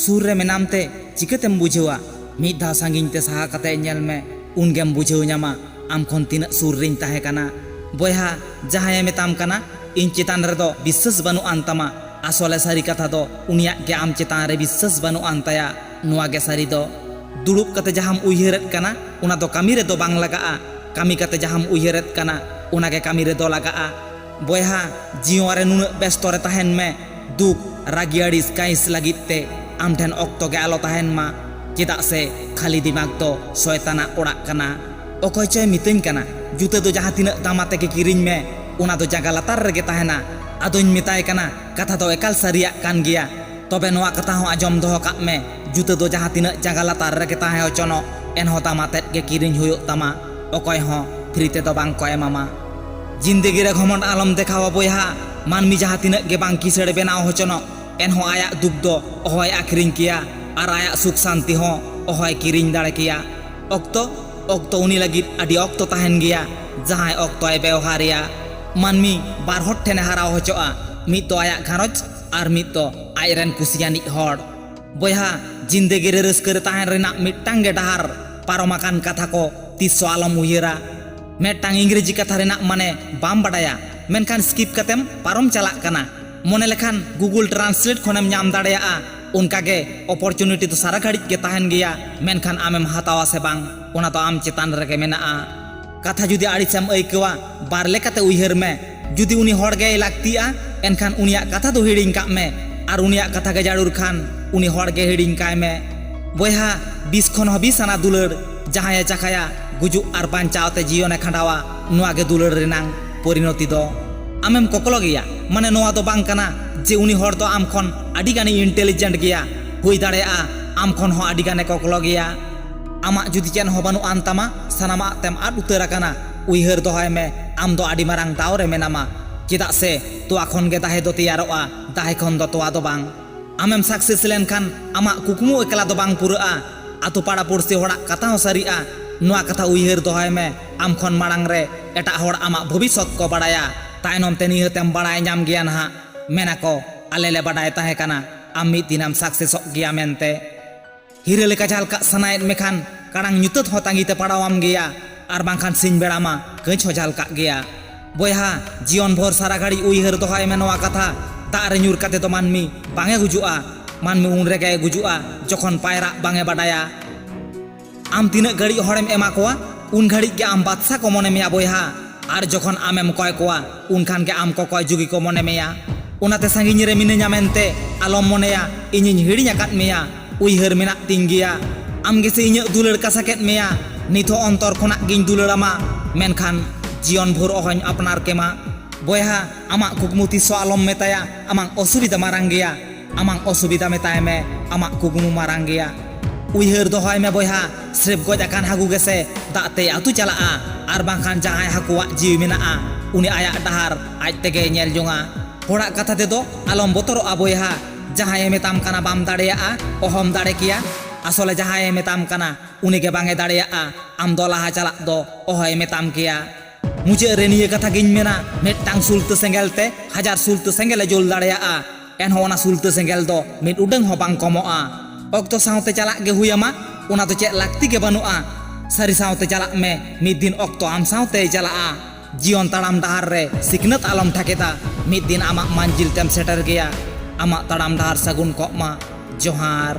सुर रे मेनामते चिकातेम बुझेवा मिद धाव सांगिनते साहा कते नेल मे उनगेम बुझेव ᱧᱟᱢᱟ आम खन तीना सुर रिन ताहे काना बयहा जहाये मेताम काना इन चेतान रे दो विश्वास बानु आंतामा आसले सारी कथा दो उनिया के आम चेतान रे विश्वास बानु आंताया नुआ गे सारी दो दुड़ुब कते जहाम उयहरत काना उना दो कामी रे दो बांग लगाआ कामी कते जहाम उयहरत काना उना गे कामी रे दो लगाआ बयहा जीवन रे नुन व्यस्त रे ताहेन मे दुख रागी अड़िस काइस लागिते आम ठेन ऑक्तो गे आलो ताहेन मा चेदा से खाली दिमाग दो शयताना ओड़ा काना अकय चय मितैन काना जुते दो जहां तिना दामाते के किरिñ मे उना दो जागा लातार रेगे ताहेना आदोñ मेताय काना कथा दो एकाल सारिया कान गिया तबे नोआ कथा हो आजम दोहो काग मे जुते दो जहां तिना जागा लातार रेगे ताहे होचनो एनहो दामाते के किरिñ हुयो तामा अकय हो फ्रीते दो बांग को एमामा जिंदगी रे घमंड आलम देखावा बयहा मानमी जहां तिना गे बांग किसड़ बेनाव होचनो एनहो आया दुख दो अहय आखरिñ किया और आया सुख शांति हो अहय किरिñ दाड़े किया ऑक्तो ऑक्तो उनी लगित आदि ऑक्तो ताहेन गिया जहां ऑक्तो ए व्यवहारिया मानमी बार हट ठेने हाराव होचोआ मिद तो आया घारज और मिद तो आयरन कुसियानी हड़ बयहा जिंदगी रे रस्कर ताहेन रेना मिदटांग गे डहार पारमाकान कथा को तिसो आलम उयरा मेटांग इंग्रेजी कथा रेना माने बाम बडाया मेनखान स्किप कतेम पारम चला कना मोने लेखान गूगल ट्रांसलेट खनेम नाम दाड़ेया उनका गे अपॉर्चुनिटी तो सारा घड़ी के ताहेन गिया मेनखान आमेम हातावा से बांग उना तो आम चेतान रेगे मेनाआ कथा जुदी आड़िसेम ऐकवा बार लेकाते उयहर में जुदी उनी हड़ गे लागतिया एनखान उनिया कथा दो हिड़िñ काग में और उनिया कथा गे जाड़ुर खान उनी हड़ गे हिड़िñ काय में बयहा 20 खन हो 20 आना दुलड़ जहां चाखाया गुजु और बांचावते जीवने खंडावा नुआ गे दुलड़ रेनांग परिणति दो आमेम कोकलो गिया माने नोआ दो बांग काना जे उनी हड़ दो आम खन आडी गानी इंटेलिजेंट गिया हुई दाड़ेया आम खन हो आडी गाने कोकलो गिया आमा जुदी चेन हो बानु आनतामा सानामा तेम आद उतर आकाना उयहर दोहाय में आम दो आडी मारांग दाव रे मेनामा चेदा से तोआ खन गे दाहे दो तैयारोआ दाहे खन दो तोआ दो बांग आमेम सक्सेस लेनखान आमा कुकमु एकला दो बांग पुराआ आतु पाड़ा पुरसी होड़ा कथा हो सारिआ नुआ कथा उयहर दोहाय में आम खन मारांग रे एटा होड़ आमा भविष्यत को बाड़ाया तायनम ते निहतेम बाड़ाय नाम गिया नहा मेनाको आले ले बाड़ाय ताहे काना आम मिद दिनाम सक्सेस गिया मेनते हिरे लेका झालका सनायत मेखान काड़ांग nyutot हो तांगीते पड़ावाम गिया और बांखान सिंह बेड़ामा गंज हो झालका गिया बयहा जीवन भर सारा घड़ी उयहर दोहाय में नोआ कथा दाग रे ᱧᱩᱨ काते तो मानमी बांगे गुजुआ मानमी उन रेगे गुजुआ जखन पायरा बांगे बाड़ाया आम तीना घड़ी हड़ेम एमा कोआ उन घड़ी के आम बादशाह को मने मेया बयहा और जखन आमेम कय कोआ उनखान के आम को कय जुगी को मने मेया उनाते सांगिñ रे मिनेña मेनते आलम मनेया इñiñ हिड़िñ आकाद मेया उयहर मेना तिñ गिया आम गेसे इña दुलड़ कासाकेत मेया निथो अंतर खना गिñ दुलड़ामा मेनखान जीवन भर अहñ अपनार केमा बयहा आमा कुकमु तिसो आलम मेताया आमां असुविधा मारांग गिया आमां असुविधा मेताय मे आमा कुकमु मारांग गिया उयहर दोहाय में बयहा स्रेफ गज आकान हागु गेसे दाते आतु चलाआ और बांखान जहां हाकुआ जीव मेनाआ उनी आया डहार आज तेगे नेल जोंगा होड़ा कथा ते दो आलम बतरोआ बयहा जहां मेताम काना बाम दाड़ेया अहम दाड़े किया आसले जहां मेताम काना उनी के बांगे दाड़ेया आम दो लाहा चला दो अहय मेताम किया मुझे रे निये कथा गिñ मेना मेटांग सुलते सेंगेल ते 1000 सुलते सेंगेल जोल दाड़ेया एनहो ओना सुलते सेंगेल दो मिद उडंग हो बांग कमोआ ऑक्तो सावते चला गे हुयामा उना तो चेक लागती के बनुआ सारी सावते चला में मिद दिन ऑक्तो आम सावते चलाआ जीवन ताड़ाम डहार रे सिकनत आलम ठाकेता मिद दिन आमा मंजिल तेम सेटर गया आमा ताड़ाम डहार सगुन कोमा जोहार।